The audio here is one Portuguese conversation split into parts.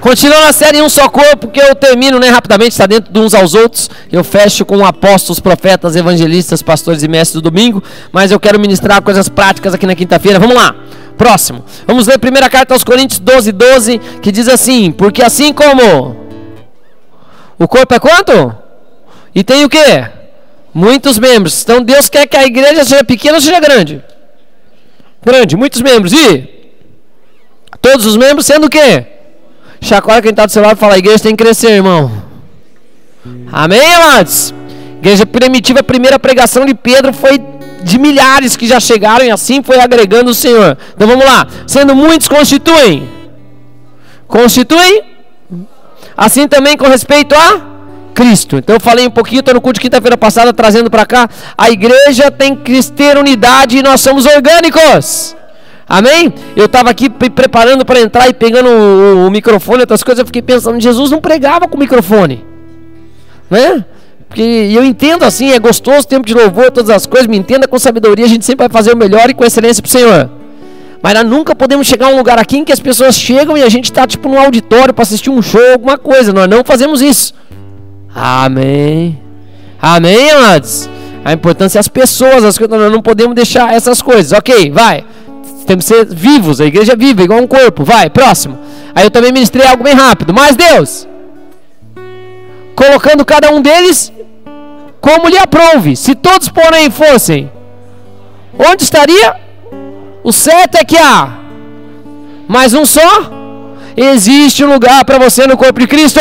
Continuando a série Um Só Corpo, que eu termino, né, rapidamente, está dentro de uns aos outros. Eu fecho com apóstolos, profetas, evangelistas, pastores e mestres do domingo. Mas eu quero ministrar coisas práticas aqui na quinta-feira. Vamos lá, próximo. Vamos ler a primeira carta aos Coríntios 12:12, que diz assim: porque assim como o corpo é quanto? E tem o quê? Muitos membros. Então Deus quer que a igreja seja pequena ou seja grande? Grande, muitos membros. E todos os membros sendo o quê? Chacoalha quem está do seu lado e fala: a igreja tem que crescer, irmão. Amém, amados? Igreja primitiva, a primeira pregação de Pedro foi de milhares que já chegaram e assim foi agregando o Senhor. Então vamos lá. Sendo muitos constituem. Constituem? Assim também com respeito a Cristo. Então eu falei um pouquinho, estou no culto de quinta-feira passada trazendo para cá. A igreja tem que ter unidade e nós somos orgânicos. Amém? Eu estava aqui preparando para entrar e pegando o microfone e outras coisas. Eu fiquei pensando, Jesus não pregava com microfone, né? Porque eu entendo assim, é gostoso, tempo de louvor, todas as coisas. Me entenda com sabedoria, a gente sempre vai fazer o melhor e com excelência para o Senhor. Mas nós nunca podemos chegar a um lugar aqui em que as pessoas chegam e a gente está tipo num auditório para assistir um show, alguma coisa. Nós não fazemos isso. Amém? Amém, amados? A importância é as pessoas, as coisas, nós não podemos deixar essas coisas. Ok, vai. Temos que ser vivos, a igreja é viva, igual um corpo. Vai, próximo. Aí eu também ministrei algo bem rápido. Mas Deus, colocando cada um deles como lhe aprouve. Se todos, porém, fossem, onde estaria? O certo é que há mais um só. Existe um lugar para você no corpo de Cristo.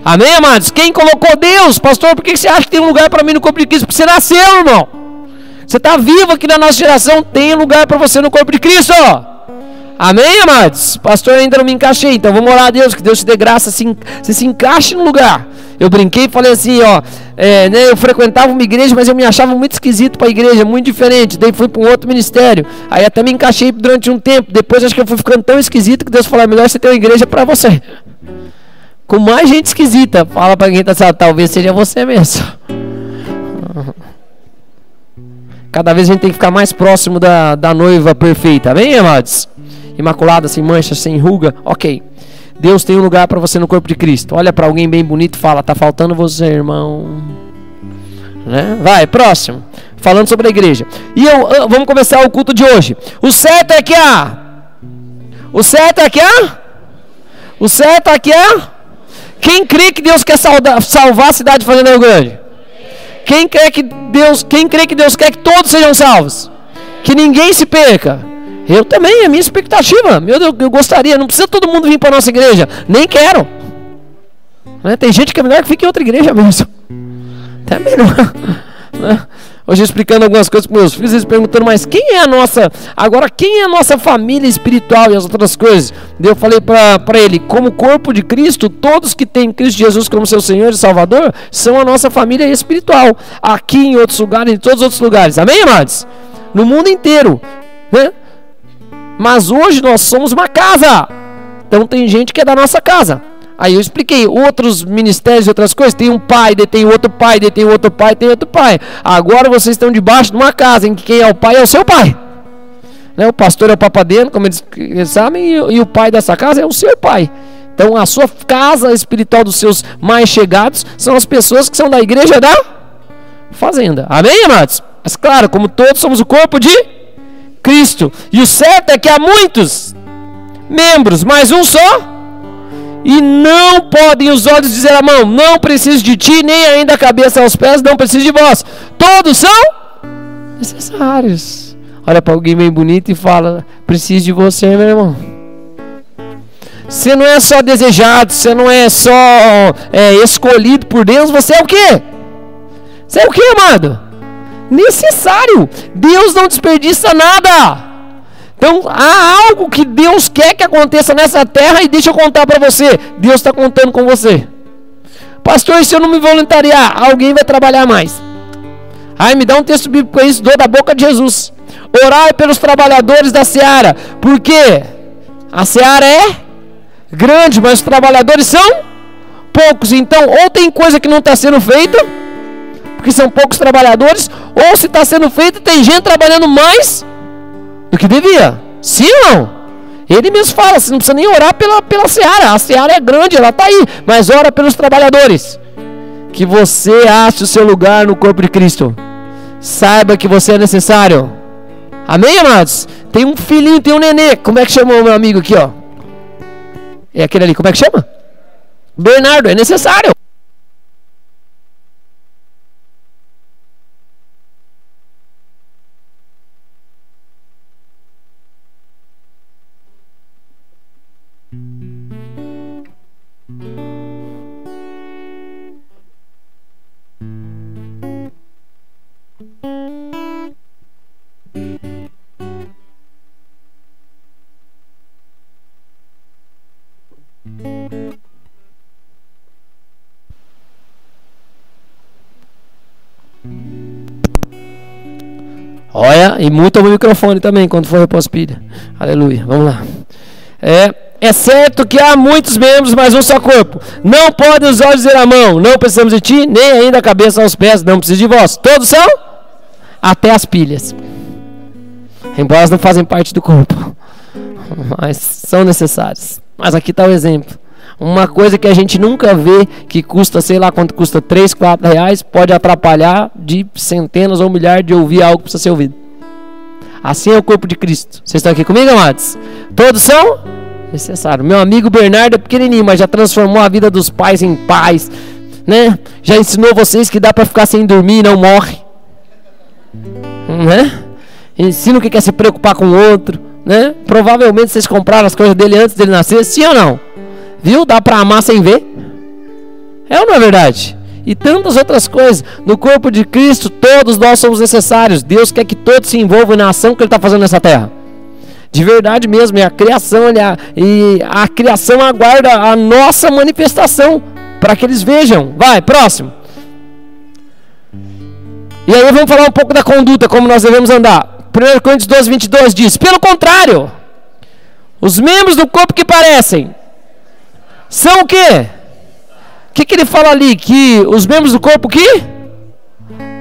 Amém, amados? Quem colocou? Deus. Pastor, por que você acha que tem um lugar para mim no corpo de Cristo? Porque você nasceu, irmão. Você está vivo aqui na nossa geração, tem lugar para você no corpo de Cristo. Amém, amados? Pastor, ainda não me encaixei, então vamos orar a Deus, que Deus te dê graça, você se encaixe no lugar. Eu brinquei e falei assim, ó, né, eu frequentava uma igreja, mas eu me achava muito esquisito para a igreja, muito diferente. Daí fui para um outro ministério, aí até me encaixei durante um tempo. Depois acho que eu fui ficando tão esquisito que Deus falou: é melhor você ter uma igreja para você, com mais gente esquisita. Fala para quem está assim, talvez seja você mesmo. Cada vez a gente tem que ficar mais próximo da noiva perfeita. Amém, amados? Imaculada, sem mancha, sem ruga. Ok. Deus tem um lugar para você no corpo de Cristo. Olha para alguém bem bonito e fala: tá faltando você, irmão. Né? Vai, próximo. Falando sobre a igreja. E vamos começar o culto de hoje. O certo é que há. O certo é que há. O certo é que há. Quem crê que Deus quer salvar a cidade de Fazenda Rio Grande? Quem crê que Deus quer que todos sejam salvos? Que ninguém se perca? Eu também, é minha expectativa. Meu Deus, eu gostaria. Não precisa todo mundo vir para a nossa igreja. Nem quero. Né? Tem gente que é melhor que fique em outra igreja mesmo. Até melhor. Né? Hoje explicando algumas coisas para meus filhos, eles perguntando: mas quem é a nossa... Agora, quem é a nossa família espiritual e as outras coisas? Eu falei para ele: como corpo de Cristo, todos que têm Cristo Jesus como seu Senhor e Salvador são a nossa família espiritual. Aqui, em outros lugares, em todos os outros lugares. Amém, amados? No mundo inteiro. Né? Mas hoje nós somos uma casa. Então tem gente que é da nossa casa. Aí eu expliquei outros ministérios e outras coisas. Tem um pai, daí tem outro pai, daí tem outro pai, tem outro pai. Agora vocês estão debaixo de uma casa em que quem é o pai é o seu pai, né? O pastor é o papadeiro, como eles sabem, e o pai dessa casa é o seu pai. Então a sua casa espiritual dos seus mais chegados são as pessoas que são da igreja da fazenda. Amém, amados? Mas claro, como todos somos o corpo de Cristo. E o certo é que há muitos membros, mas um só. E não podem os olhos dizer à mão: não preciso de ti, nem ainda a cabeça aos pés, não preciso de vós. Todos são necessários. Olha para alguém bem bonito e fala: preciso de você, meu irmão. Você não é só desejado, você não é só escolhido por Deus, você é o quê? Você é o quê, amado? Necessário. Deus não desperdiça nada. Então há algo que Deus quer que aconteça nessa terra, e deixa eu contar para você: Deus está contando com você. Pastor, e se eu não me voluntariar, alguém vai trabalhar mais? Ai, me dá um texto bíblico com isso, dou da boca de Jesus. Orai pelos trabalhadores da seara, porque a seara é grande, mas os trabalhadores são poucos. Então ou tem coisa que não está sendo feita, porque são poucos trabalhadores, ou se está sendo feito, tem gente trabalhando mais do que devia. Sim ou não? Ele mesmo fala, você não precisa nem orar pela seara. A seara é grande, ela está aí. Mas ora pelos trabalhadores. Que você ache o seu lugar no corpo de Cristo. Saiba que você é necessário. Amém, amados? Tem um filhinho, tem um nenê. Como é que chama o meu amigo aqui, ó? É aquele ali, como é que chama? Bernardo, é necessário. Olha, e muta o microfone também quando for repor pilha. Aleluia, vamos lá. É certo que há muitos membros, mas um só corpo. Não podem os olhos dizer a mão, não precisamos de ti, nem ainda a cabeça aos pés, não preciso de vós. Todos são? Até as pilhas. Embora elas não fazem parte do corpo, mas são necessárias. Mas aqui está o exemplo. Uma coisa que a gente nunca vê, que custa, sei lá quanto custa, 3, 4 reais, pode atrapalhar de centenas ou milhares de ouvir algo que precisa ser ouvido. Assim é o corpo de Cristo. Vocês estão aqui comigo, amados? Todos são necessários. Meu amigo Bernardo é pequenininho, mas já transformou a vida dos pais em paz, né? Já ensinou vocês que dá para ficar sem dormir e não morre, né? Ensina o que é se preocupar com o outro, né? Provavelmente vocês compraram as coisas dele antes dele nascer, sim ou não? Viu? Dá para amar sem ver. É ou não é verdade? E tantas outras coisas. No corpo de Cristo, todos nós somos necessários. Deus quer que todos se envolvam na ação que Ele está fazendo nessa terra. De verdade mesmo. E a criação aguarda a nossa manifestação para que eles vejam. Vai, próximo. E aí vamos falar um pouco da conduta, como nós devemos andar. 1 Coríntios 12, 22 diz: pelo contrário, os membros do corpo que parecem são o quê? O que ele fala ali? Que os membros do corpo que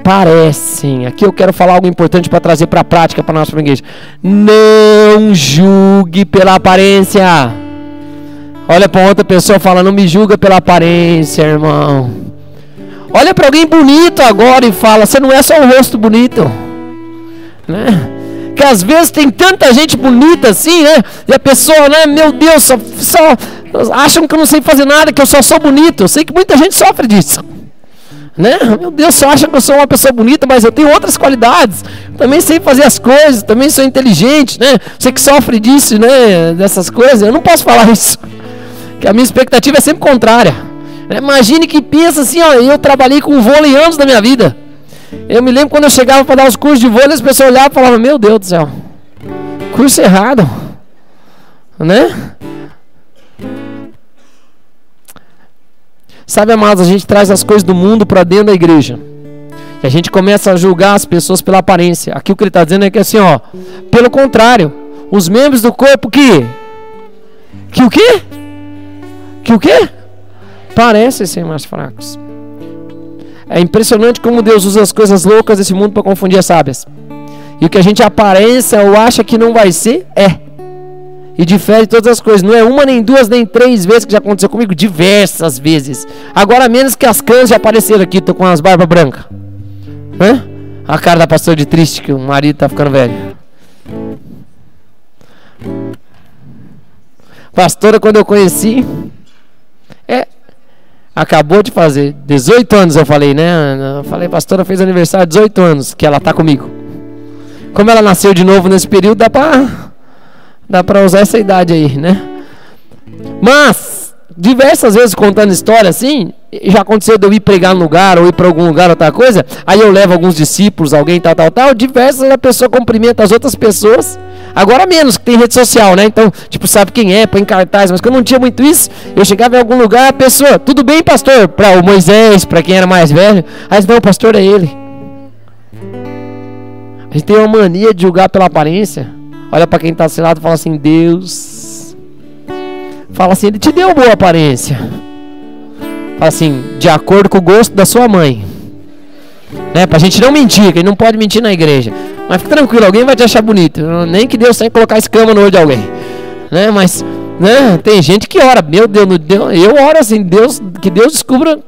parecem. Aqui eu quero falar algo importante para trazer para a prática para a nossa igreja. Não julgue pela aparência. Olha para outra pessoa e fala: não me julga pela aparência, irmão. Olha para alguém bonito agora e fala: você não é só um rosto bonito, né? Que às vezes tem tanta gente bonita assim, né? E a pessoa, né? Meu Deus, só acham que eu não sei fazer nada, que eu só sou bonito. Eu sei que muita gente sofre disso, né? Meu Deus, só acham que eu sou uma pessoa bonita, mas eu tenho outras qualidades. Também sei fazer as coisas, também sou inteligente, né? Você que sofre disso, né? Dessas coisas, eu não posso falar isso, que a minha expectativa é sempre contrária. Imagine que pensa assim, ó, eu trabalhei com vôlei anos da minha vida. Eu me lembro quando eu chegava para dar os cursos de vôlei, as pessoas olhavam e falavam: meu Deus do céu, curso errado, né? Sabe, amados, a gente traz as coisas do mundo para dentro da igreja. E a gente começa a julgar as pessoas pela aparência. Aqui o que ele está dizendo é que assim, ó, pelo contrário, os membros do corpo que o quê? Que o quê? Parecem ser mais fracos. É impressionante como Deus usa as coisas loucas desse mundo para confundir as sábias. E o que a gente aparência ou acha que não vai ser, é. E difere todas as coisas. Não é uma, nem duas, nem 3 vezes que já aconteceu comigo. Diversas vezes. Agora menos que as cães já apareceram aqui. Tô com as barbas brancas, né? A cara da pastora de triste, que o marido tá ficando velho. Pastora, quando eu conheci, acabou de fazer 18 anos, eu falei, né? Eu falei, pastora fez aniversário 18 anos, que ela tá comigo. Como ela nasceu de novo nesse período, dá pra usar essa idade aí, né? Mas, diversas vezes contando história assim, já aconteceu de eu ir pregar no lugar, ou ir pra algum lugar, outra coisa, aí eu levo alguns discípulos, alguém, tal, diversas a pessoa cumprimenta as outras pessoas. Agora menos, que tem rede social, né? Então, tipo, sabe quem é, põe em cartaz. Mas quando não tinha muito isso, eu chegava em algum lugar, a pessoa: tudo bem, pastor? Para o Moisés, para quem era mais velho. Aí não, o pastor é ele. A gente tem uma mania de julgar pela aparência. Olha para quem está do seu lado e fala assim: Deus. Fala assim: ele te deu boa aparência. Fala assim: de acordo com o gosto da sua mãe, né? Pra gente não mentir, que a gente não pode mentir na igreja. Mas fica tranquilo, alguém vai te achar bonito. Nem que Deus tenha que colocar escama no olho de alguém, né? Mas, né, tem gente que ora, meu Deus, eu oro assim, que Deus descubra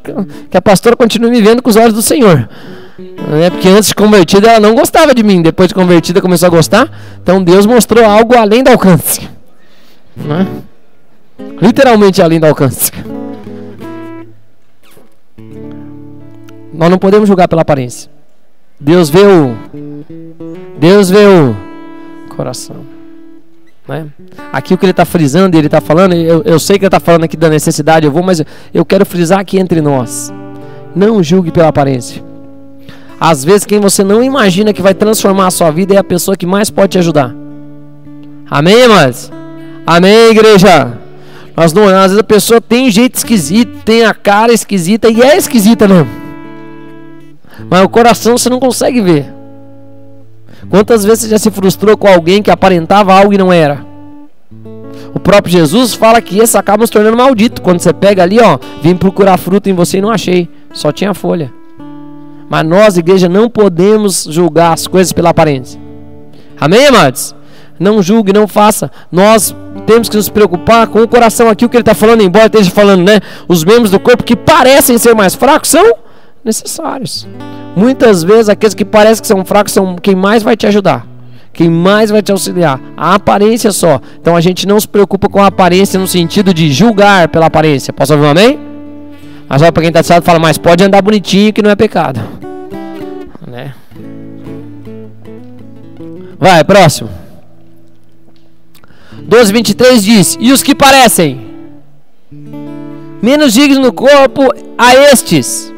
que a pastora continue me vendo com os olhos do Senhor. Né? Porque antes de convertida ela não gostava de mim, depois de convertida começou a gostar. Então Deus mostrou algo além do alcance, né? Literalmente além do alcance. Nós não podemos julgar pela aparência. Deus vê o coração, né? Aqui o que ele está frisando, ele está falando, eu sei que ele está falando aqui da necessidade, mas eu quero frisar aqui entre nós: não julgue pela aparência. Às vezes quem você não imagina que vai transformar a sua vida é a pessoa que mais pode te ajudar. Amém, irmãs? Amém, igreja? Às vezes a pessoa tem jeito esquisito, tem a cara esquisita, e é esquisita mesmo, mas o coração você não consegue ver. Quantas vezes você já se frustrou com alguém que aparentava algo e não era? O próprio Jesus fala que esse acaba se tornando maldito. Quando você pega ali, vim procurar fruto em você e não achei, só tinha folha. Mas nós, igreja, não podemos julgar as coisas pela aparência. Amém, amados? Não julgue, não faça. Nós temos que nos preocupar com o coração. Aqui o que ele está falando, embora esteja falando, né, os membros do corpo que parecem ser mais fracos são necessários. Muitas vezes aqueles que parecem que são fracos são quem mais vai te ajudar, quem mais vai te auxiliar. A aparência só. Então a gente não se preocupa com a aparência no sentido de julgar pela aparência. Posso ouvir um amém? Mas olha para quem está do lado e fala: mas pode andar bonitinho que não é pecado, né? Vai, próximo. 12:23 diz: e os que parecem menos dignos no corpo, a estes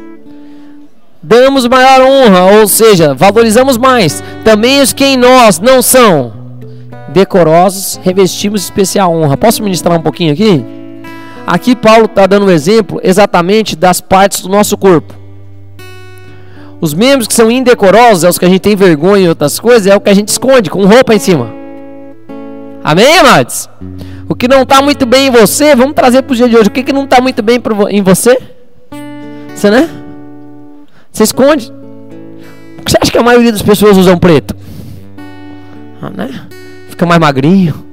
damos maior honra, ou seja, valorizamos mais. Também os que em nós não são decorosos, revestimos especial honra. Posso ministrar um pouquinho aqui? Aqui Paulo está dando um exemplo exatamente das partes do nosso corpo. Os membros que são indecorosos, é os que a gente tem vergonha e outras coisas, é o que a gente esconde com roupa em cima. Amém, amados? O que não está muito bem em você, vamos trazer para o dia de hoje. O que não está muito bem em você? Você, né? Você esconde. Por que você acha que a maioria das pessoas usam preto? Né? Fica mais magrinho.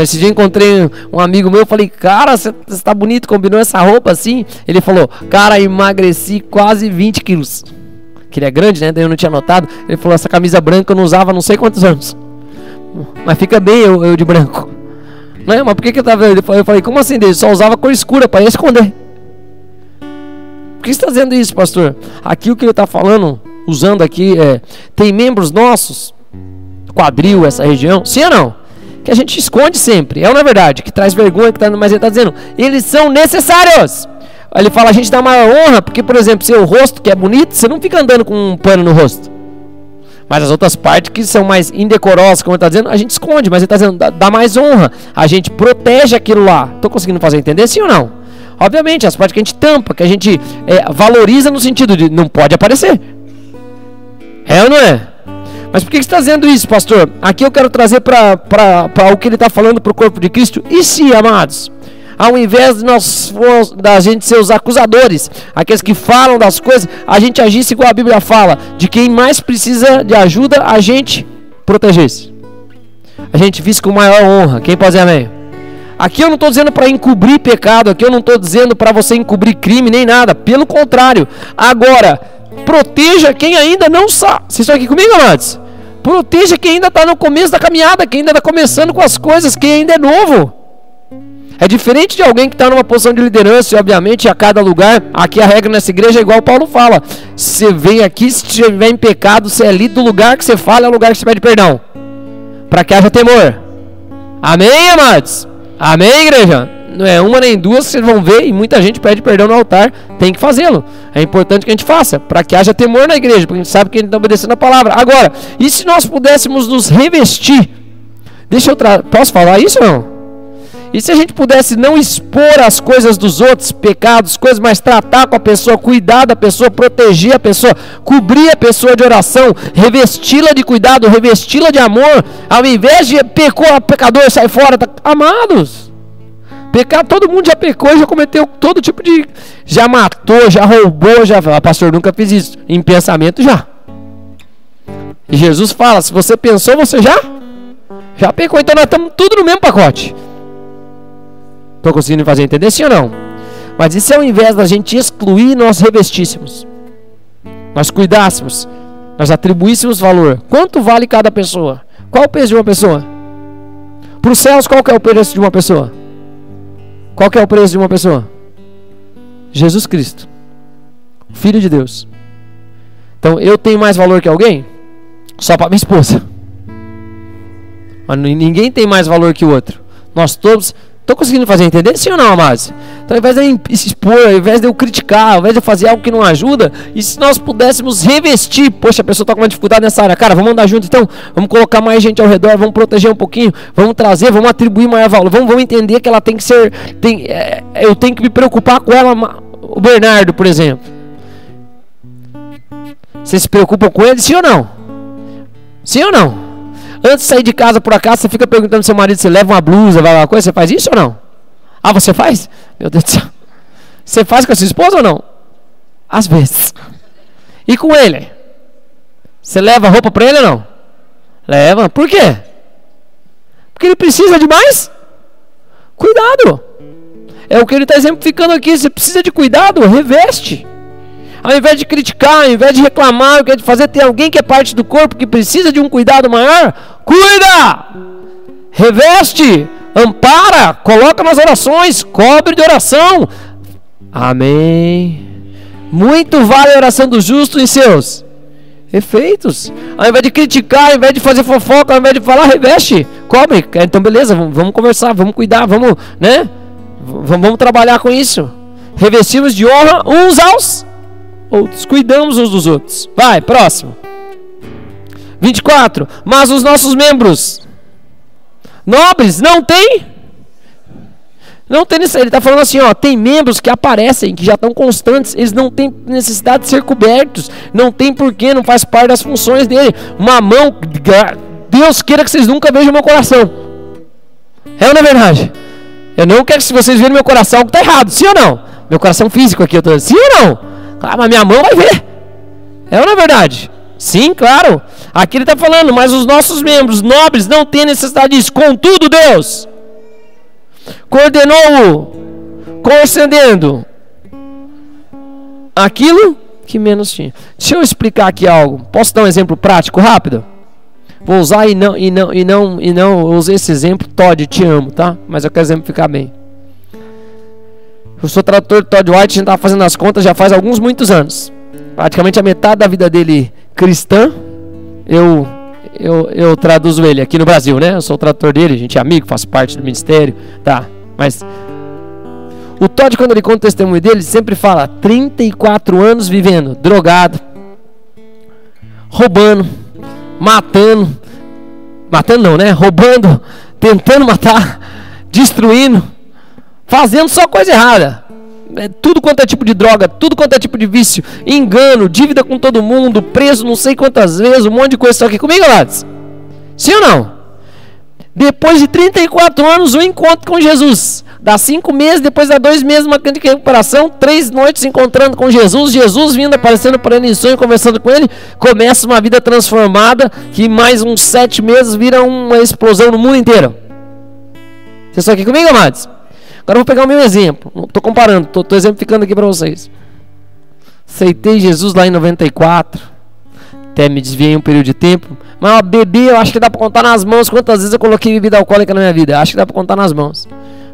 Esse dia eu encontrei um amigo meu, eu falei: cara, você está bonito, combinou essa roupa assim? Ele falou: cara, emagreci quase 20 quilos. Que ele é grande, né? Daí eu não tinha notado. Ele falou: essa camisa branca eu não usava há não sei quantos anos, mas fica bem eu de branco. Não é? Mas por que eu tava vendo? Eu falei: como assim? Ele só usava cor escura para esconder. Por que você está dizendo isso, pastor? Aqui o que ele está falando, usando aqui, tem membros nossos, quadril, essa região, sim ou não? Que a gente esconde sempre, é ou não é verdade? Que traz vergonha, mas ele está dizendo, eles são necessários. Ele fala: a gente dá maior honra, porque, por exemplo, seu rosto que é bonito, você não fica andando com um pano no rosto. Mas as outras partes que são mais indecorosas, como ele está dizendo, a gente esconde, mas ele está dizendo, dá mais honra. A gente protege aquilo lá. Estou conseguindo fazer entender, sim ou não? Obviamente, as partes que a gente tampa, que a gente valoriza no sentido de não pode aparecer. É ou não é? Mas por que você está dizendo isso, pastor? Aqui eu quero trazer para o que ele está falando para o corpo de Cristo. E se, amados, ao invés de da gente ser os acusadores, aqueles que falam das coisas, a gente agisse igual a Bíblia fala, de quem mais precisa de ajuda, a gente protegesse. A gente visse com maior honra. Quem pode dizer amém? Aqui eu não estou dizendo para encobrir pecado, aqui eu não estou dizendo para você encobrir crime nem nada, pelo contrário. Agora, proteja quem ainda não sabe. Vocês estão aqui comigo, amados? Proteja quem ainda está no começo da caminhada, quem ainda está começando com as coisas, quem ainda é novo. É diferente de alguém que está numa posição de liderança, e obviamente a cada lugar, aqui a regra nessa igreja é igual Paulo fala. Você vem aqui, se estiver em pecado, você é líder do lugar que você fala, é o lugar que você pede perdão, para que haja temor. Amém, amados? Amém, igreja? Não é uma nem duas, vocês vão ver, e muita gente pede perdão no altar, tem que fazê-lo. É importante que a gente faça, para que haja temor na igreja, porque a gente sabe que a gente está obedecendo a palavra. Agora, e se nós pudéssemos nos revestir? Posso falar isso ou não? E se a gente pudesse não expor as coisas dos outros, pecados, coisas, mas tratar com a pessoa, cuidar da pessoa, proteger a pessoa, cobrir a pessoa de oração, revesti-la de cuidado, revesti-la de amor, ao invés de pecador, sai fora, amados. Pecar, todo mundo já pecou, já cometeu todo tipo de... Já matou, já roubou, pastor, nunca fiz isso. Em pensamento já. E Jesus fala, se você pensou, você já pecou. Então nós estamos tudo no mesmo pacote. Estou conseguindo fazer entender, sim ou não? Mas e se ao invés da gente excluir, nós revestíssemos? Nós cuidássemos, nós atribuíssemos valor. Quanto vale cada pessoa? Qual o preço de uma pessoa? Para os céus, qual que é o preço de uma pessoa? Qual que é o preço de uma pessoa? Jesus Cristo, Filho de Deus. Então eu tenho mais valor que alguém? Só para minha esposa. Mas ninguém tem mais valor que o outro. Nós todos... Estou conseguindo fazer entender? Sim ou não, amados? Então, ao invés de eu expor, ao invés de eu criticar, ao invés de eu fazer algo que não ajuda, e se nós pudéssemos revestir, poxa, a pessoa está com uma dificuldade nessa área, cara, vamos andar junto então, vamos colocar mais gente ao redor, vamos proteger um pouquinho, vamos trazer, vamos atribuir maior valor, vamos entender que ela tem que ser, eu tenho que me preocupar com ela, o Bernardo, por exemplo. Vocês se preocupam com ele, sim ou não? Sim ou não? Antes de sair de casa, por acaso, você fica perguntando ao seu marido se leva uma blusa, vai uma coisa, você faz isso ou não? Ah, você faz? Meu Deus do céu. Você faz com a sua esposa ou não? Às vezes. E com ele? Você leva roupa para ele ou não? Leva. Por quê? Porque ele precisa de mais cuidado. É o que ele está exemplificando aqui. Você precisa de cuidado, reveste. Ao invés de criticar, ao invés de reclamar, ao invés de fazer, tem alguém que é parte do corpo que precisa de um cuidado maior, cuida! Reveste, ampara, coloca nas orações, cobre de oração. Amém. Muito vale a oração do justo em seus efeitos. Ao invés de criticar, ao invés de fazer fofoca, ao invés de falar, reveste, cobre. Então beleza, vamos conversar, vamos cuidar, vamos, né? Vamos trabalhar com isso. Revestimos de honra uns aos outros, cuidamos uns dos outros. Vai, próximo. 24. Mas os nossos membros nobres não tem necessidade. Ele está falando assim, ó, tem membros que aparecem, que já estão constantes, eles não têm necessidade de ser cobertos, não tem porquê, não faz parte das funções dele. Uma mão, Deus queira que vocês nunca vejam meu coração. É ou não é verdade? Eu não quero que se vocês verem meu coração, algo está errado, sim ou não? Meu coração físico aqui, eu estou dizendo, sim ou não? Ah, mas minha mão vai ver. É ou não é verdade? Sim, claro. Aqui ele está falando, mas os nossos membros nobres não têm necessidade disso. Contudo, Deus coordenou-o, concedendo aquilo que menos tinha. Deixa eu explicar aqui algo. Posso dar um exemplo prático, rápido? Vou usar e não usei esse exemplo. Todd, te amo, tá? Mas eu quero exemplificar bem. Eu sou tradutor de Todd White, a gente estava fazendo as contas já faz muitos anos. Praticamente a metade da vida dele cristã, eu traduzo ele aqui no Brasil, né? Eu sou o tradutor dele, a gente é amigo, faço parte do ministério, tá? Mas o Todd, quando ele conta o testemunho dele, ele sempre fala 34 anos vivendo drogado, roubando, matando não, né? Roubando, tentando matar, destruindo, fazendo só coisa errada. Tudo quanto é tipo de droga, tudo quanto é tipo de vício, engano, dívida com todo mundo, preso não sei quantas vezes, um monte de coisa. Só aqui comigo, lados. Sim ou não? Depois de 34 anos, um encontro com Jesus. Dá 5 meses, depois dá 2 meses, uma clínica de recuperação, 3 noites encontrando com Jesus, Jesus vindo, aparecendo para ele em sonho, conversando com ele, começa uma vida transformada, que mais uns 7 meses vira uma explosão no mundo inteiro. Vocês estão aqui comigo, amados? Agora eu vou pegar o meu exemplo. Não estou comparando, estou exemplificando aqui para vocês. Aceitei Jesus lá em 94. Até me desviei um período de tempo. Mas uma bebê, eu acho que dá para contar nas mãos quantas vezes eu coloquei bebida alcoólica na minha vida. Acho que dá para contar nas mãos.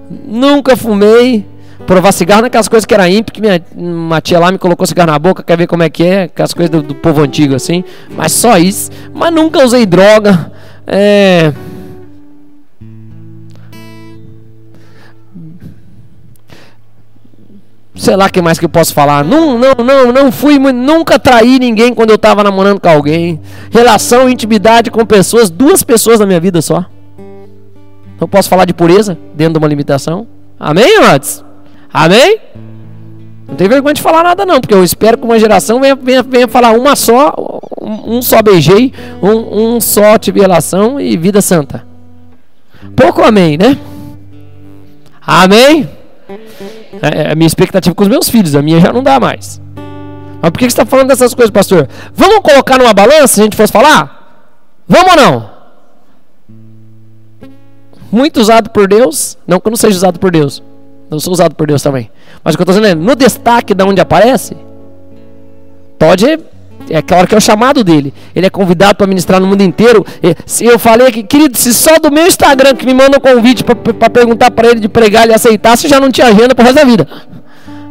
Nunca fumei. Provar cigarro não é aquelas coisas que era ímpio, que uma tia lá me colocou cigarro na boca, quer ver como é que é, aquelas coisas do povo antigo assim. Mas só isso. Mas nunca usei droga. Sei lá o que mais que eu posso falar. Não fui, nunca traí ninguém quando eu estava namorando com alguém. Relação, intimidade com pessoas, 2 pessoas na minha vida só. Não posso falar de pureza dentro de uma limitação. Amém, amados? Amém? Não tem vergonha de falar nada não, porque eu espero que uma geração venha falar uma só, um só beijei, um só tive relação e vida santa. Pouco amém, né? Amém? É a minha expectativa com os meus filhos, a minha já não dá mais. Mas por que você está falando dessas coisas, pastor? Vamos colocar numa balança se a gente fosse falar? Vamos ou não? Muito usado por Deus, não que eu não seja usado por Deus, Eu sou usado por Deus também. Mas o que eu estou dizendo é, no destaque de onde aparece, Todd é claro que é o chamado dele. Ele é convidado para ministrar no mundo inteiro. Eu falei aqui, querido, se só do meu Instagram que me manda um convite para perguntar para ele de pregar, ele aceitasse, já não tinha agenda para o resto da vida,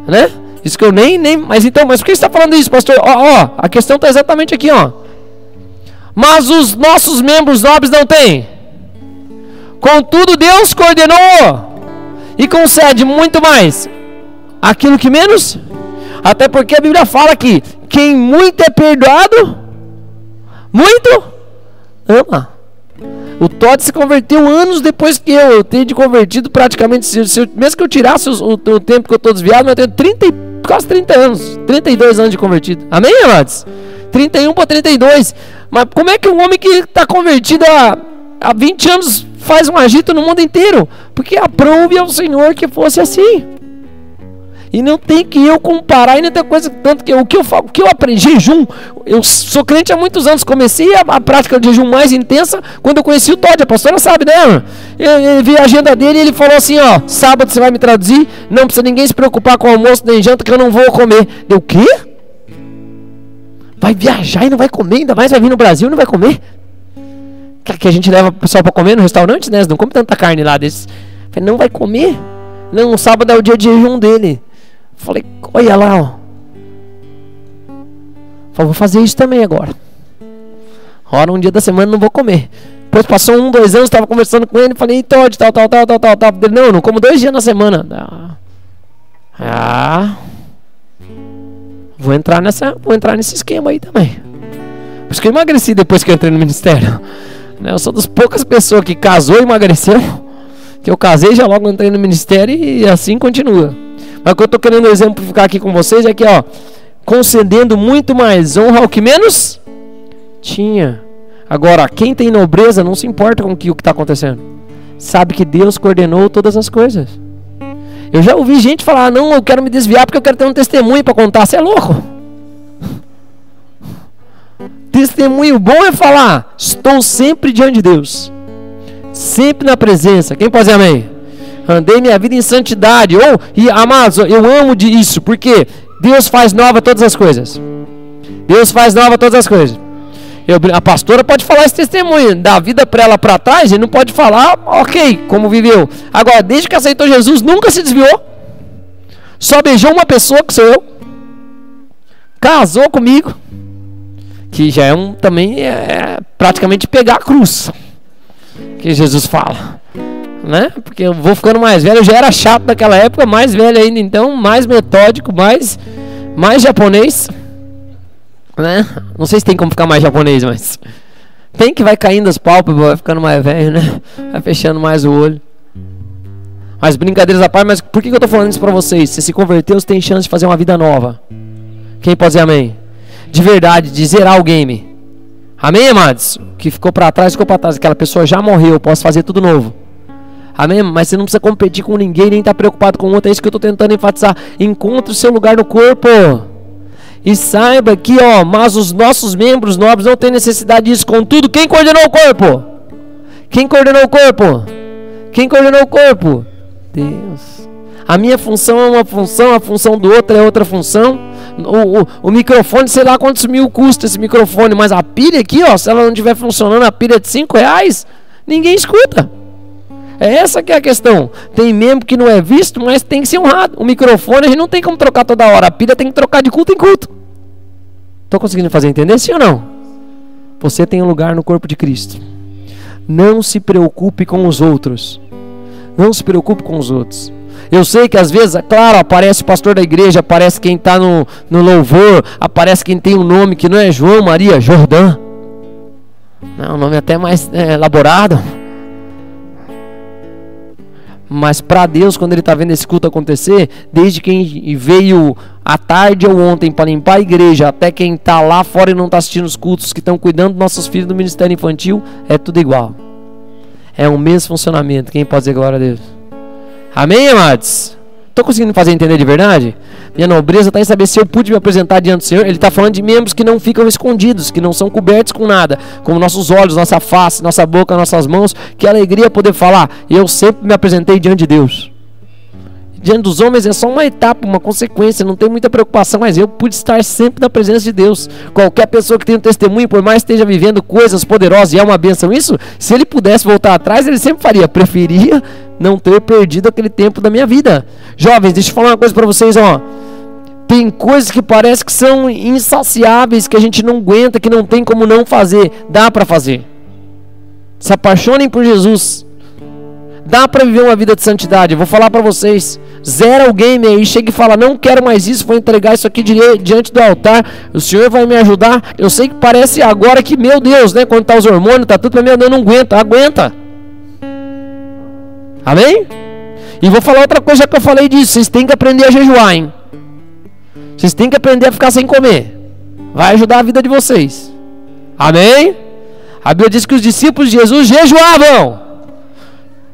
né? Isso que eu nem mas então, mas por que você está falando isso, pastor? A questão está exatamente aqui, ó. Mas os nossos membros nobres não têm. Contudo, Deus coordenou e concede muito mais aquilo que menos. Até porque a Bíblia fala que quem muito é perdoado, muito ama. O Todd se converteu anos depois que eu tenho de convertido praticamente. Mesmo que eu tirasse o tempo que eu estou desviado, mas eu tenho quase 30 anos, 32 anos de convertido. Amém, amados? 31 para 32. Mas como é que um homem que está convertido há 20 anos faz um agito no mundo inteiro? Porque aprove ao Senhor que fosse assim. E não tem que eu comparar, e não tem coisa tanto que o que eu aprendi, jejum, eu sou crente há muitos anos, comecei a prática de jejum mais intensa quando eu conheci o Todd, a pastora sabe, né? Eu vi a agenda dele e ele falou assim, ó, sábado você vai me traduzir, não precisa ninguém se preocupar com o almoço nem janta que eu não vou comer. Deu o quê? Vai viajar e não vai comer, ainda mais vai vir no Brasil e não vai comer? Que a gente leva o pessoal para comer no restaurante, né? Não come tanta carne lá desses. Falei, não vai comer? Não, o sábado é o dia de jejum dele. Falei, olha lá, ó. Falei, vou fazer isso também agora. Ora, um dia da semana não vou comer. Depois passou 1, 2 anos, estava conversando com ele, falei, Todd, tal. Ele, não, como 2 dias na semana. Vou entrar nesse esquema aí também. Por isso que eu emagreci depois que eu entrei no ministério. Eu sou das poucas pessoas que casou e emagreceu. Que eu casei, já logo entrei no ministério e assim continua. Mas o que eu estou querendo exemplificar aqui com vocês é que, ó, concedendo muito mais honra ao que menos tinha. Agora, quem tem nobreza não se importa com o que está acontecendo. Sabe que Deus coordenou todas as coisas. Eu já ouvi gente falar, não, eu quero me desviar porque eu quero ter um testemunho para contar. Você é louco? Testemunho bom é falar, estou sempre diante de Deus. Sempre na presença. Quem pode dizer amém? Andei minha vida em santidade. E amados, eu amo isso, porque Deus faz nova todas as coisas. Deus faz nova todas as coisas. A pastora pode falar esse testemunho, da vida para ela para trás, e não pode falar, ok, como viveu. Agora, desde que aceitou Jesus, nunca se desviou. Só beijou uma pessoa, que sou eu. Casou comigo. Que já é também é praticamente pegar a cruz. Que Jesus fala. Né? Porque eu vou ficando mais velho, eu já era chato naquela época, mais velho ainda, então mais metódico, mais japonês, né? Não sei se tem como ficar mais japonês, mas tem, que vai caindo as pálpebras, vai ficando mais velho, né? Vai fechando mais o olho. Mas brincadeiras à parte, mas por que eu tô falando isso pra vocês? Se converteu, você tem chance de fazer uma vida nova. Quem pode dizer amém? De verdade, de zerar o game. Amém, amados? O que ficou pra trás, aquela pessoa já morreu, eu posso fazer tudo novo. Amém? Mas você não precisa competir com ninguém, nem estar preocupado com o outro. É isso que eu estou tentando enfatizar. Encontre o seu lugar no corpo. E saiba que, ó, mas os nossos membros nobres não têm necessidade disso. Contudo, quem coordenou o corpo? Quem coordenou o corpo? Quem coordenou o corpo? Deus. A minha função é uma função, a função do outro é outra função. O microfone, sei lá quantos mil custa esse microfone, mas a pilha aqui, ó, se ela não estiver funcionando, a pilha de R$5, ninguém escuta. É essa que é a questão. Tem membro que não é visto, mas tem que ser honrado. O microfone a gente não tem como trocar toda hora. A pilha tem que trocar de culto em culto. Estou conseguindo fazer entender, sim ou não? Você tem um lugar no corpo de Cristo. Não se preocupe com os outros. Não se preocupe com os outros. Eu sei que às vezes, claro, aparece o pastor da igreja, aparece quem está no louvor, aparece quem tem um nome que não é João, Maria, Jordã. Não, um nome até mais elaborado. Mas para Deus, quando Ele está vendo esse culto acontecer, desde quem veio à tarde ou ontem para limpar a igreja, até quem está lá fora e não está assistindo os cultos, que estão cuidando dos nossos filhos do ministério infantil, é tudo igual. É o mesmo funcionamento. Quem pode dizer glória a Deus? Amém, amados? Estou conseguindo fazer entender de verdade? Minha nobreza está em saber se eu pude me apresentar diante do Senhor. Ele está falando de membros que não ficam escondidos, que não são cobertos com nada, como nossos olhos, nossa face, nossa boca, nossas mãos. Que alegria poder falar. Eu sempre me apresentei diante de Deus. diante dos homens é só uma etapa, uma consequência, não tem muita preocupação, mas eu pude estar sempre na presença de Deus. Qualquer pessoa que tenha um testemunho, por mais que esteja vivendo coisas poderosas e é uma bênção isso, se ele pudesse voltar atrás, ele sempre faria, preferia não ter perdido aquele tempo da minha vida. Jovens, deixa eu falar uma coisa para vocês, ó. Tem coisas que parece que são insaciáveis, que a gente não aguenta, que não tem como não fazer. Dá para fazer. Se apaixonem por Jesus. Dá para viver uma vida de santidade. Eu vou falar para vocês. Zera o game aí, chega e fala, não quero mais isso, vou entregar isso aqui diante do altar. O Senhor vai me ajudar. Eu sei que parece agora que, meu Deus, né? Quando tá os hormônios, tá tudo para mim, eu não aguento. Aguenta. Amém? E vou falar outra coisa, já que eu falei disso. Vocês têm que aprender a jejuar, hein? Vocês têm que aprender a ficar sem comer. Vai ajudar a vida de vocês. Amém? A Bíblia diz que os discípulos de Jesus jejuavam.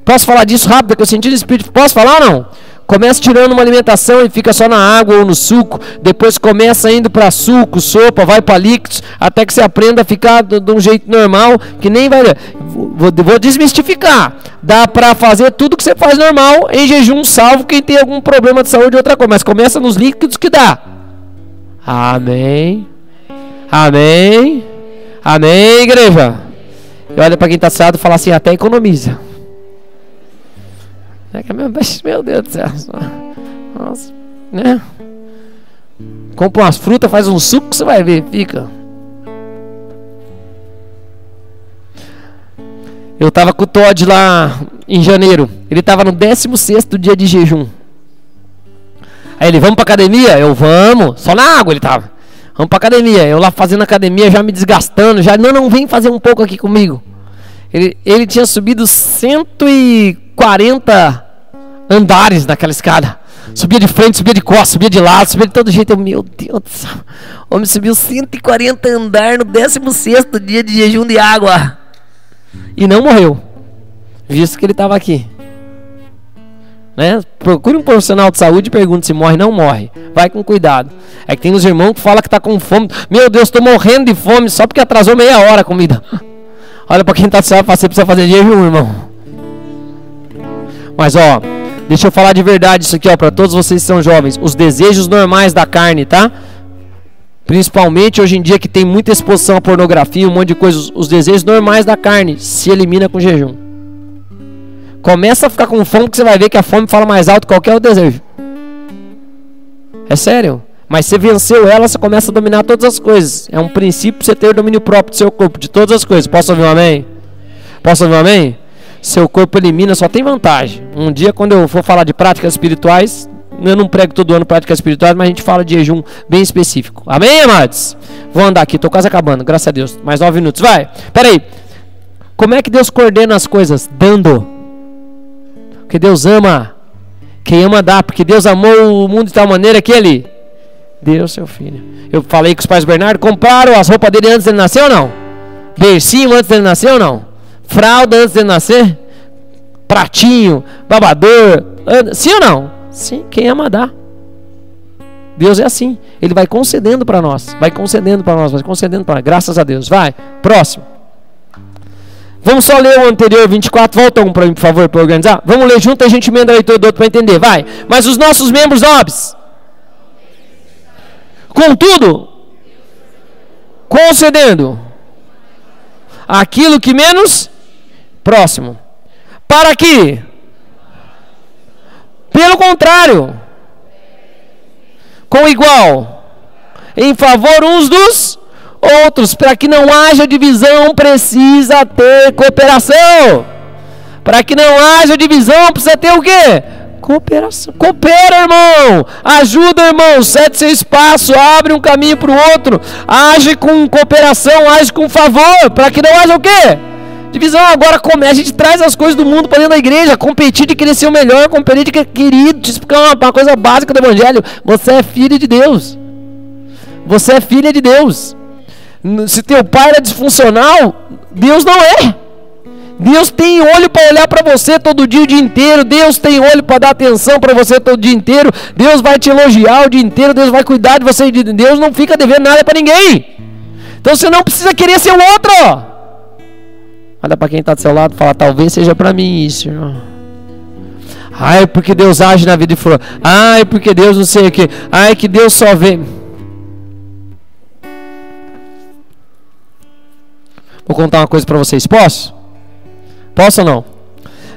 Posso falar disso rápido, que eu senti no Espírito? Posso falar ou não? Começa tirando uma alimentação e fica só na água ou no suco. Depois começa indo para suco, sopa, vai para líquidos. Até que você aprenda a ficar de um jeito normal. Que nem vai... Vou desmistificar. Dá para fazer tudo que você faz normal em jejum, salvo quem tem algum problema de saúde ou outra coisa. Mas começa nos líquidos que dá. Amém. Amém. Amém, igreja. E olha para quem está assado e fala assim, até economiza. Meu Deus do céu. Nossa, né? Compra umas frutas, faz um suco que você vai ver, fica. Eu tava com o Todd lá em janeiro. Ele tava no 16º dia de jejum. Aí ele, vamos pra academia? Eu, vamos. Só na água ele tava. Vamos pra academia. Eu lá fazendo academia, já me desgastando. Já, não, vem fazer um pouco aqui comigo. Ele tinha subido 140 andares naquela escada. Subia de frente, subia de costas, subia de lado, subia de todo jeito. Eu, meu Deus do céu. O homem subiu 140 andares no 16º dia de jejum de água. E não morreu. Visto que ele estava aqui. Né? Procure um profissional de saúde e pergunte se morre. Não morre. Vai com cuidado. É que tem uns irmãos que falam que está com fome. Meu Deus, estou morrendo de fome só porque atrasou meia hora a comida. Olha para quem está certo, você precisa fazer jejum, irmão. Mas ó, deixa eu falar de verdade isso aqui, ó, para todos vocês que são jovens. Os desejos normais da carne, tá? Principalmente hoje em dia que tem muita exposição à pornografia, um monte de coisas. Os desejos normais da carne se elimina com jejum. Começa a ficar com fome, que você vai ver que a fome fala mais alto que qualquer outro desejo. É sério. Mas você venceu ela, você começa a dominar todas as coisas. É um princípio você ter domínio próprio do seu corpo, de todas as coisas. Posso ouvir um amém? Posso ouvir um amém? Seu corpo elimina, só tem vantagem. Um dia, quando eu for falar de práticas espirituais, eu não prego todo ano práticas espirituais, mas a gente fala de jejum bem específico. Amém, amados? Vou andar aqui, tô quase acabando, graças a Deus. Mais 9 minutos, vai. Pera aí. Como é que Deus coordena as coisas? Dando. Porque Deus ama. Quem ama dá, porque Deus amou o mundo de tal maneira que Ele deu seu filho. Eu falei com os pais do Bernardo, compraram as roupas dele antes dele nascer ou não? Bercinho antes dele nascer ou não? Fralda antes dele nascer? Pratinho, babador, sim ou não? Sim, quem ama dá. Deus é assim, Ele vai concedendo para nós, vai concedendo para nós, vai concedendo para nós, graças a Deus. Vai, próximo. Vamos só ler o anterior 24, volta um para mim, por favor, para organizar. Vamos ler junto, a gente emenda aí todo outro para entender, vai. Mas os nossos membros nobres, contudo, concedendo aquilo que menos próximo, para que, pelo contrário, com igual, em favor uns dos outros, para que não haja divisão, precisa ter cooperação. Para que não haja divisão, precisa ter o quê? Cooperação. Coopera, irmão. Ajuda, irmão. Cede seu espaço, abre um caminho para o outro. Age com cooperação, age com favor, para que não haja o quê? Divisão. Agora a gente traz as coisas do mundo para dentro da igreja. Competir de querer ser o melhor, competir de querido, te explicar uma coisa básica do evangelho. Você é filho de Deus. Você é filha de Deus. Se teu pai era disfuncional, Deus não é. Deus tem olho para olhar para você todo dia, o dia inteiro. Deus tem olho para dar atenção para você todo dia inteiro. Deus vai te elogiar o dia inteiro. Deus vai cuidar de você. Deus não fica devendo nada para ninguém. Então você não precisa querer ser o outro. Olha para quem está do seu lado e fala, talvez seja para mim isso, irmão. Ai, porque Deus age na vida de fulano. Ai, porque Deus não sei o que. Ai, que Deus só vê. Vou contar uma coisa para vocês. Posso? Posso ou não?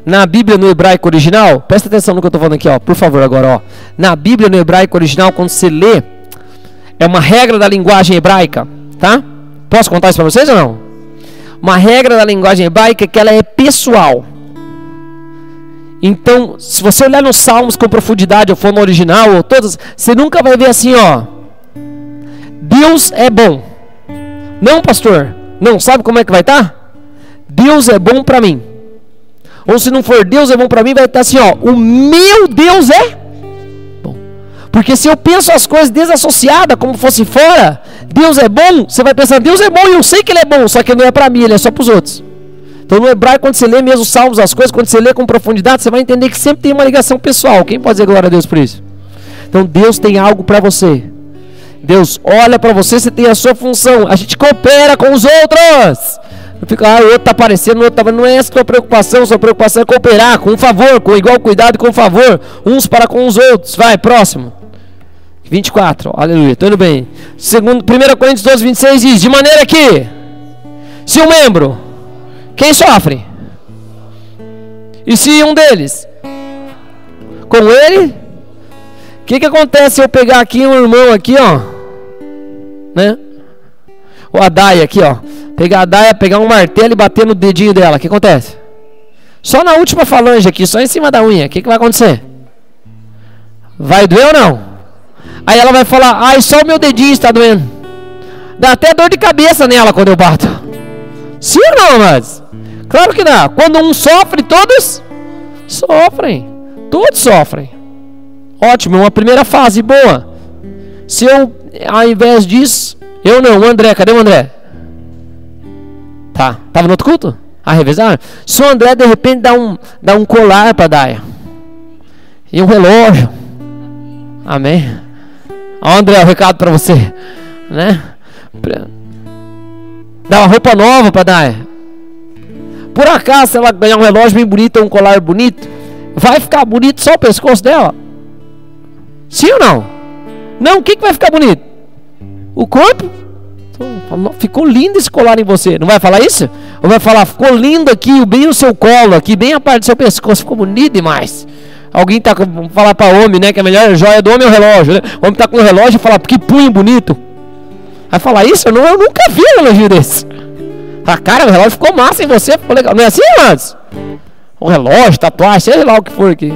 Na Bíblia, no hebraico original, presta atenção no que eu estou falando aqui, ó, por favor, agora, ó. Na Bíblia, no hebraico original, quando você lê, é uma regra da linguagem hebraica, tá? Posso contar isso para vocês ou não? Uma regra da linguagem hebraica é que ela é pessoal. Então, se você olhar nos Salmos com profundidade, ou for no original, ou todas, você nunca vai ver assim, ó. Deus é bom. Não, pastor. Não, sabe como é que vai estar? Deus é bom para mim. Ou se não for Deus é bom para mim, vai estar assim, ó. O meu Deus é bom. Porque se eu penso as coisas desassociadas, como fosse fora, Deus é bom, você vai pensar, Deus é bom e eu sei que Ele é bom, só que não é para mim, Ele é só para os outros. Então no hebraico, quando você lê mesmo os salmos, as coisas, quando você lê com profundidade, você vai entender que sempre tem uma ligação pessoal. Quem pode dizer glória a Deus por isso? Então Deus tem algo para você. Deus olha para você, você tem a sua função. A gente coopera com os outros. Não fica, o outro está aparecendo, o outro tá... Não é essa a sua preocupação é cooperar com favor, com igual cuidado e com favor, uns para com os outros. Vai, próximo. 24, aleluia, estou indo bem. 1 Coríntios 12, 26 diz, de maneira que, se um membro, quem sofre? E se um deles? Com ele? O que acontece se eu pegar aqui um irmão aqui, ó, né? Ou a Daia aqui, ó. Pegar a Daia, pegar um martelo e bater no dedinho dela. O que acontece? Só na última falange aqui, só em cima da unha. O que vai acontecer? Vai doer ou não? Aí ela vai falar, ai, só o meu dedinho está doendo. Dá até dor de cabeça nela quando eu bato. Sim ou não, mas? Claro que dá. Quando um sofre, todos sofrem. Todos sofrem. Ótimo, uma primeira fase boa. Se eu, ao invés disso, eu não, o André, cadê o André? Tá, tava no outro culto? Revezar? Se o André de repente dá um colar para Daia e um relógio. Amém. Ó, André, o recado para você, né? Dá uma roupa nova para Daia. Por acaso, se ela ganhar um relógio bem bonito ou um colar bonito, vai ficar bonito só o pescoço dela? Sim ou não? Não, o que vai ficar bonito? O corpo? Ficou lindo esse colar em você. Não vai falar isso? Ou vai falar, ficou lindo aqui, bem no seu colo, aqui, bem a parte do seu pescoço, ficou bonito demais. Alguém tá, vamos falar para homem, né, que a melhor joia do homem é o relógio, né? O homem tá com o relógio e fala, que punho bonito. Vai falar isso? Eu nunca vi um elogio desse. Ah, cara, o relógio ficou massa em você, ficou legal. Não é assim, amados? O relógio, tatuagem, seja lá o que for aqui.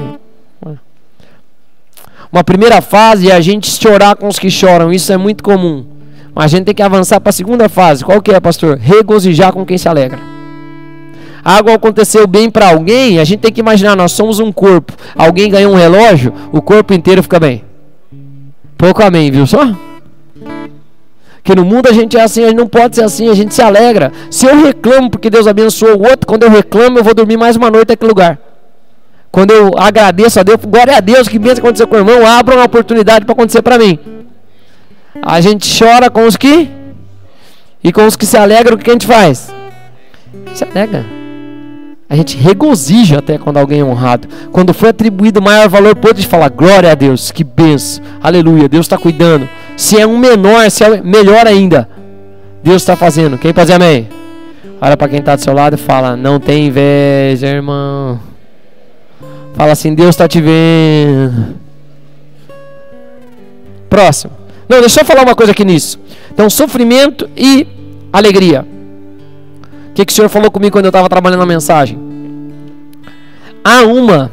Uma primeira fase é a gente chorar com os que choram. Isso é muito comum. Mas a gente tem que avançar para a segunda fase. Qual que é, pastor? Regozijar com quem se alegra. Algo aconteceu bem para alguém, a gente tem que imaginar, nós somos um corpo. Alguém ganhou um relógio, o corpo inteiro fica bem. Pouco amém, viu só? Que no mundo a gente é assim, a gente não pode ser assim, a gente se alegra. Se eu reclamo porque Deus abençoou o outro, quando eu reclamo eu vou dormir mais uma noite naquele lugar. Quando eu agradeço a Deus, glória a Deus, que bênção aconteceu com o irmão, abra uma oportunidade para acontecer para mim. A gente chora com os que, e com os que se alegram, o que a gente faz? Se alegra. A gente regozija até quando alguém é honrado. Quando foi atribuído maior valor, pode falar, glória a Deus, que bênção, aleluia, Deus está cuidando. Se é um menor, se é melhor ainda, Deus está fazendo. Quem pode dizer amém? Olha para quem está do seu lado e fala, não tem inveja, irmão. Fala assim, Deus está te vendo. Próximo. Não, deixa eu falar uma coisa aqui nisso. Então, sofrimento e alegria. O que o Senhor falou comigo quando eu estava trabalhando na mensagem? Há uma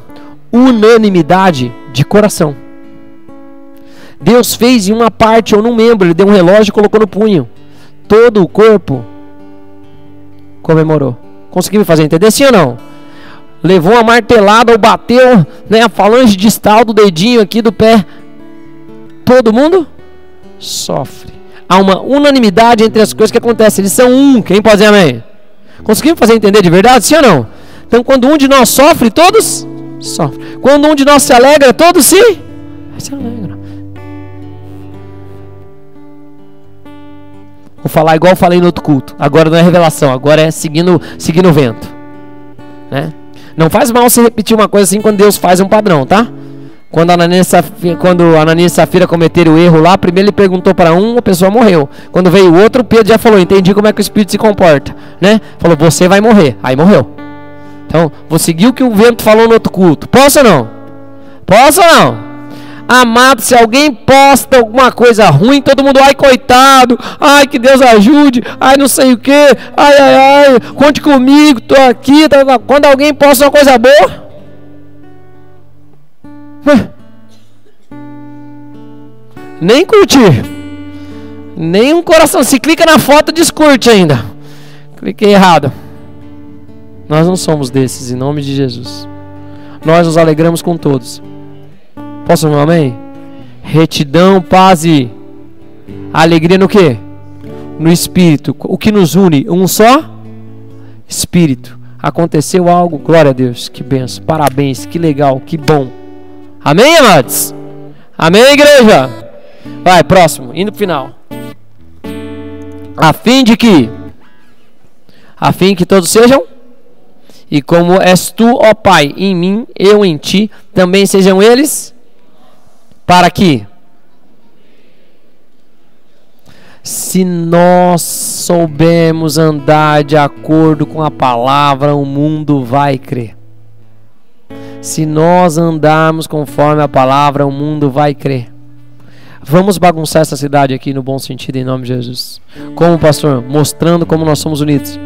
unanimidade de coração. Deus fez em uma parte ou num membro, Ele deu um relógio e colocou no punho. Todo o corpo comemorou. Conseguiu me fazer entender, sim ou não? Levou uma martelada ou bateu, né, a falange distal do dedinho aqui do pé. Todo mundo sofre. Há uma unanimidade entre as coisas que acontecem. Eles são um. Quem pode dizer amém? Conseguimos fazer entender de verdade, sim ou não? Então quando um de nós sofre, todos sofrem. Quando um de nós se alegra, todos se alegram. Vou falar igual eu falei no outro culto. Agora não é revelação, agora é seguindo o vento, né? Não faz mal você repetir uma coisa assim quando Deus faz um padrão, tá? Quando Ananias e Safira cometeram o erro lá, primeiro ele perguntou para um, a pessoa morreu. Quando veio o outro, Pedro já falou, entendi como é que o Espírito se comporta, né? Falou, você vai morrer. Aí morreu. Então, vou seguir o que o vento falou no outro culto. Posso ou não? Posso ou não? Amado, se alguém posta alguma coisa ruim, todo mundo, ai coitado, ai que Deus ajude, ai não sei o que, ai, conte comigo, tô aqui. Quando alguém posta uma coisa boa, nem curtir, nem um coração. Se clica na foto, descurte ainda. Cliquei errado. Nós não somos desses, em nome de Jesus. Nós nos alegramos com todos. Posso ouvir um amém? Retidão, paz e alegria no quê? No Espírito. O que nos une? Um só Espírito. Aconteceu algo, glória a Deus. Que benção, parabéns, que legal, que bom. Amém, amados? Amém, igreja? Vai, próximo, indo pro final. A fim que todos sejam, e como és tu, ó Pai, em mim, eu em ti, também sejam eles, para que, se nós soubermos andar de acordo com a palavra, o mundo vai crer. Se nós andarmos conforme a palavra, o mundo vai crer. Vamos bagunçar essa cidade aqui no bom sentido, em nome de Jesus. Como, pastor? Mostrando como nós somos unidos.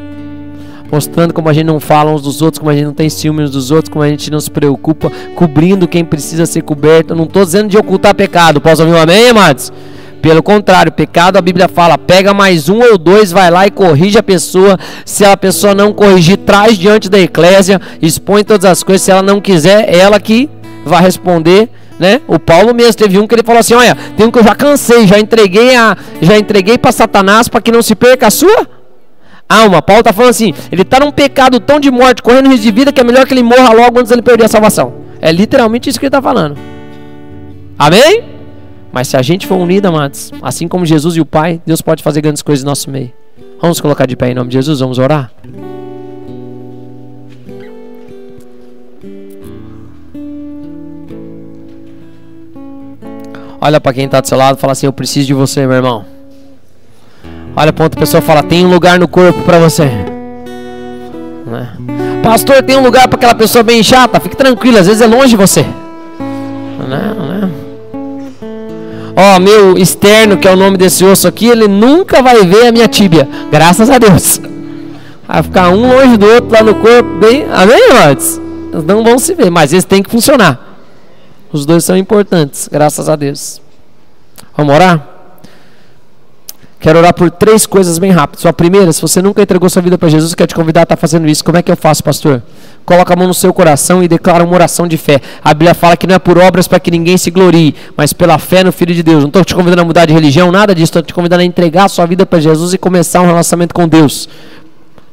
Mostrando como a gente não fala uns dos outros, como a gente não tem ciúme uns dos outros, como a gente não se preocupa, cobrindo quem precisa ser coberto. Eu não estou dizendo de ocultar pecado. Posso ouvir um amém, amados? Pelo contrário, pecado, a Bíblia fala, pega mais um ou dois, vai lá e corrige a pessoa. Se a pessoa não corrigir, traz diante da eclésia, expõe todas as coisas. Se ela não quiser, ela que vai responder, né? O Paulo mesmo teve um que ele falou assim, olha, tem um que eu já cansei, já entreguei para Satanás para que não se perca a sua alma. Paulo está falando assim, ele está num pecado tão de morte, correndo risco de vida, que é melhor que ele morra logo antes de ele perder a salvação. É literalmente isso que ele está falando. Amém? Mas se a gente for unido, amados, assim como Jesus e o Pai, Deus pode fazer grandes coisas no nosso meio. Vamos colocar de pé em nome de Jesus, vamos orar? Olha para quem está do seu lado e fala assim, eu preciso de você, meu irmão. Olha para outra pessoa e fala, tem um lugar no corpo para você. Né? Pastor, tem um lugar para aquela pessoa bem chata? Fique tranquilo, às vezes é longe de você. Né? Ó, meu externo, que é o nome desse osso aqui, ele nunca vai ver a minha tíbia. Graças a Deus. Vai ficar um longe do outro lá no corpo, bem... Amém, amados? Eles não vão se ver, mas eles têm que funcionar. Os dois são importantes, graças a Deus. Vamos orar? Quero orar por 3 coisas bem rápidas. A primeira, se você nunca entregou sua vida para Jesus, quero te convidar a estar fazendo isso. Como é que eu faço, pastor? Coloca a mão no seu coração e declara uma oração de fé. A Bíblia fala que não é por obras para que ninguém se glorie, mas pela fé no Filho de Deus. Não estou te convidando a mudar de religião, nada disso. Estou te convidando a entregar a sua vida para Jesus e começar um relacionamento com Deus.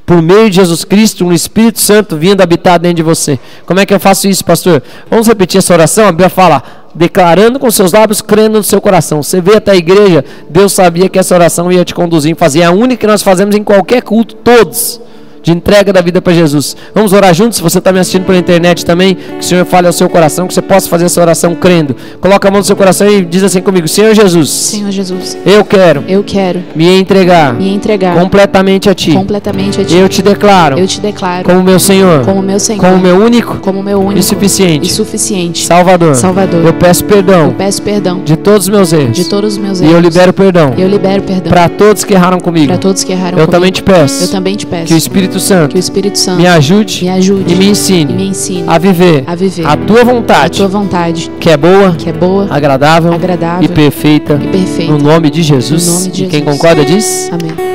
Por meio de Jesus Cristo, um Espírito Santo vindo habitar dentro de você. Como é que eu faço isso, pastor? Vamos repetir essa oração? A Bíblia fala, declarando com seus lábios, crendo no seu coração. Você veio até a igreja, Deus sabia que essa oração ia te conduzir em fazer. É a única que nós fazemos em qualquer culto, todos, de entrega da vida para Jesus. Vamos orar juntos? Se você está me assistindo pela internet também, que o Senhor fale ao seu coração, que você possa fazer essa oração crendo. Coloca a mão no seu coração e diz assim comigo, Senhor Jesus, eu quero me entregar completamente a Ti. Eu te declaro como meu Senhor, como meu único e suficiente Salvador. Eu peço perdão de todos os meus erros. E eu libero perdão para todos que erraram comigo. Eu também te peço que o Espírito Santo me ajude e me ensine a viver a tua vontade, que é boa, agradável e perfeita, no nome de Jesus. E quem concorda diz? Amém.